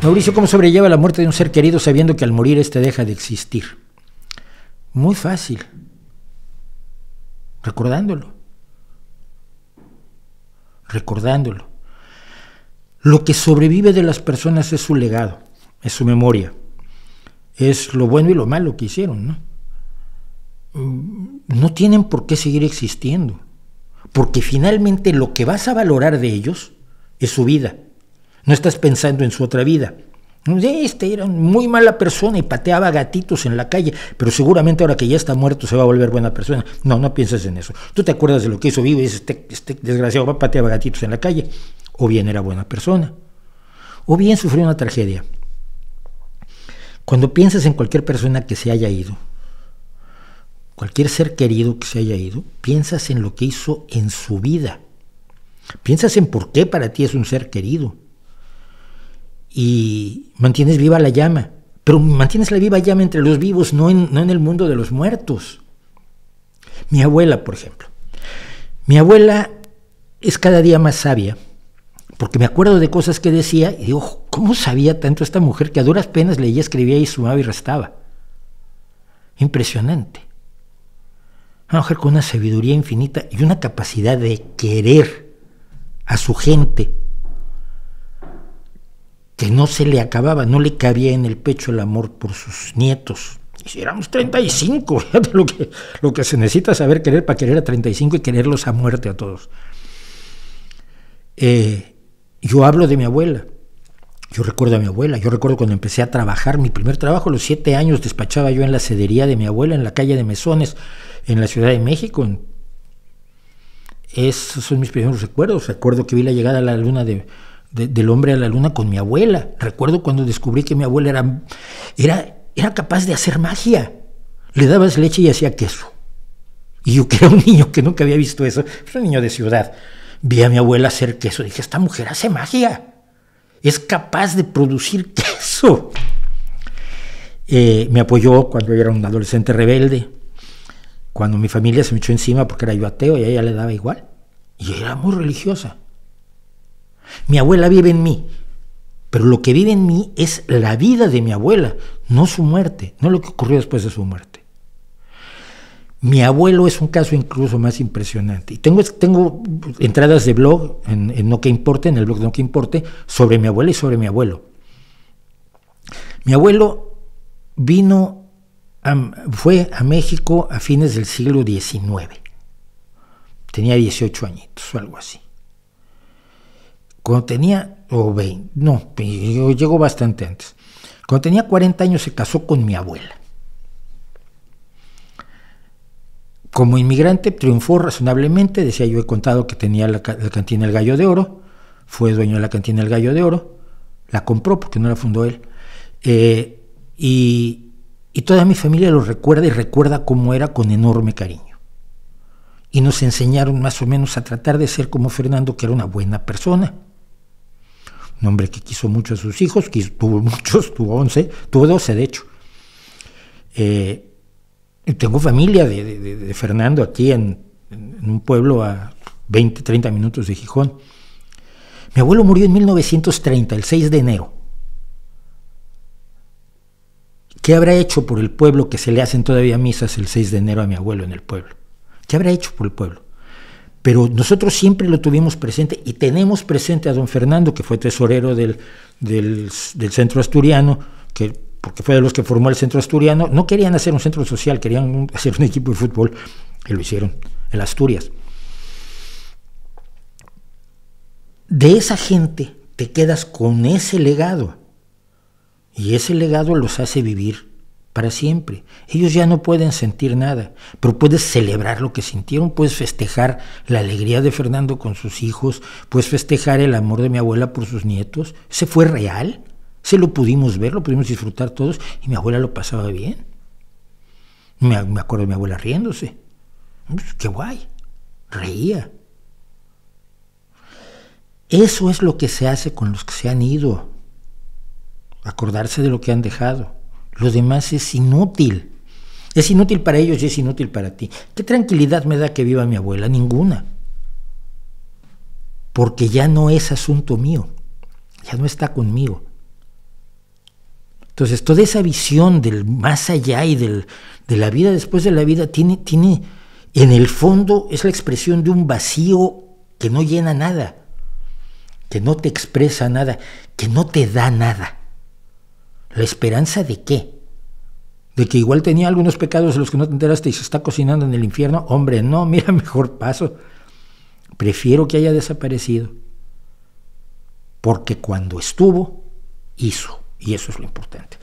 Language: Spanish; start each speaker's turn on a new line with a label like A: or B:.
A: Mauricio, ¿cómo sobrelleva la muerte de un ser querido sabiendo que al morir éste deja de existir? Muy fácil. Recordándolo. Lo que sobrevive de las personas es su legado, es su memoria, es lo bueno y lo malo que hicieron, ¿no? No tienen por qué seguir existiendo, porque finalmente lo que vas a valorar de ellos es su vida. No estás pensando en su otra vida. Este era una muy mala persona y pateaba gatitos en la calle, pero seguramente ahora que ya está muerto se va a volver buena persona. No pienses en eso. Tú te acuerdas de lo que hizo vivo y dices, este desgraciado pateaba gatitos en la calle. O bien era buena persona, o bien sufrió una tragedia. Cuando piensas en cualquier persona que se haya ido, cualquier ser querido que se haya ido, piensas en lo que hizo en su vida. Piensas en por qué para ti es un ser querido. Y mantienes viva la llama, pero mantienes la viva llama entre los vivos, no en el mundo de los muertos. Mi abuela, por ejemplo. Mi abuela es cada día más sabia, porque me acuerdo de cosas que decía y digo, ¿cómo sabía tanto esta mujer que a duras penas leía, escribía y sumaba y restaba? Impresionante. Una mujer con una sabiduría infinita y una capacidad de querer a su gente que no se le acababa, no le cabía en el pecho el amor por sus nietos. Y si éramos 35, fíjate lo que se necesita saber querer para querer a 35 y quererlos a muerte a todos. Yo hablo de mi abuela, yo recuerdo a mi abuela, yo recuerdo cuando empecé a trabajar, mi primer trabajo a los 7 años despachaba yo en la sedería de mi abuela en la calle de Mesones, en la Ciudad de México. Esos son mis primeros recuerdos. Recuerdo que vi la llegada a la luna del hombre a la luna con mi abuela. Recuerdo cuando descubrí que mi abuela era capaz de hacer magia. Le dabas leche y hacía queso. Y yo, que era un niño que nunca había visto eso, era un niño de ciudad, vi a mi abuela hacer queso. Dije, esta mujer hace magia, es capaz de producir queso. Me apoyó cuando yo era un adolescente rebelde, cuando mi familia se me echó encima porque era yo ateo y a ella le daba igual, y era muy religiosa. Mi abuela vive en mí, pero lo que vive en mí es la vida de mi abuela, no su muerte, no lo que ocurrió después de su muerte. Mi abuelo es un caso incluso más impresionante. Y tengo entradas de blog en No Que Importe, en el blog de No Que Importe, sobre mi abuela y sobre mi abuelo. Mi abuelo fue a México a fines del siglo XIX. Tenía 18 añitos o algo así. Cuando tenía, llegó bastante antes. Cuando tenía 40 años se casó con mi abuela. Como inmigrante triunfó razonablemente, decía yo, he contado que tenía la cantina El Gallo de Oro, fue dueño de la cantina El Gallo de Oro, la compró porque no la fundó él, y toda mi familia lo recuerda y recuerda cómo era con enorme cariño. Y nos enseñaron más o menos a tratar de ser como Fernando, que era una buena persona. Un hombre que quiso mucho a sus hijos, tuvo muchos, tuvo 12 de hecho. Tengo familia de Fernando aquí en un pueblo a 20, 30 minutos de Gijón. Mi abuelo murió en 1930, el 6 de enero. ¿Qué habrá hecho por el pueblo que se le hacen todavía misas el 6 de enero a mi abuelo en el pueblo? ¿Qué habrá hecho por el pueblo? Pero nosotros siempre lo tuvimos presente y tenemos presente a don Fernando, que fue tesorero del Centro Asturiano, porque fue de los que formó el Centro Asturiano. No querían hacer un centro social, querían hacer un equipo de fútbol, y lo hicieron en Asturias. De esa gente te quedas con ese legado, y ese legado los hace vivir para siempre. Ellos ya no pueden sentir nada, pero puedes celebrar lo que sintieron, puedes festejar la alegría de Fernando con sus hijos, puedes festejar el amor de mi abuela por sus nietos. Ese fue real. Se lo pudimos ver, lo pudimos disfrutar todos, y mi abuela lo pasaba bien. Me acuerdo de mi abuela riéndose. ¡Qué guay! Reía. Eso es lo que se hace con los que se han ido. Acordarse de lo que han dejado. Lo demás es inútil. Es inútil para ellos y es inútil para ti. ¿Qué tranquilidad me da que viva mi abuela? Ninguna. Porque ya no es asunto mío. Ya no está conmigo. Entonces, toda esa visión del más allá y de la vida después de la vida tiene, en el fondo, es la expresión de un vacío que no llena nada, que no te expresa nada, que no te da nada. ¿La esperanza de qué? ¿De que igual tenía algunos pecados de los que no te enteraste y se está cocinando en el infierno? Hombre, no, mira, mejor paso. Prefiero que haya desaparecido. Porque cuando estuvo, hizo. Y eso es lo importante.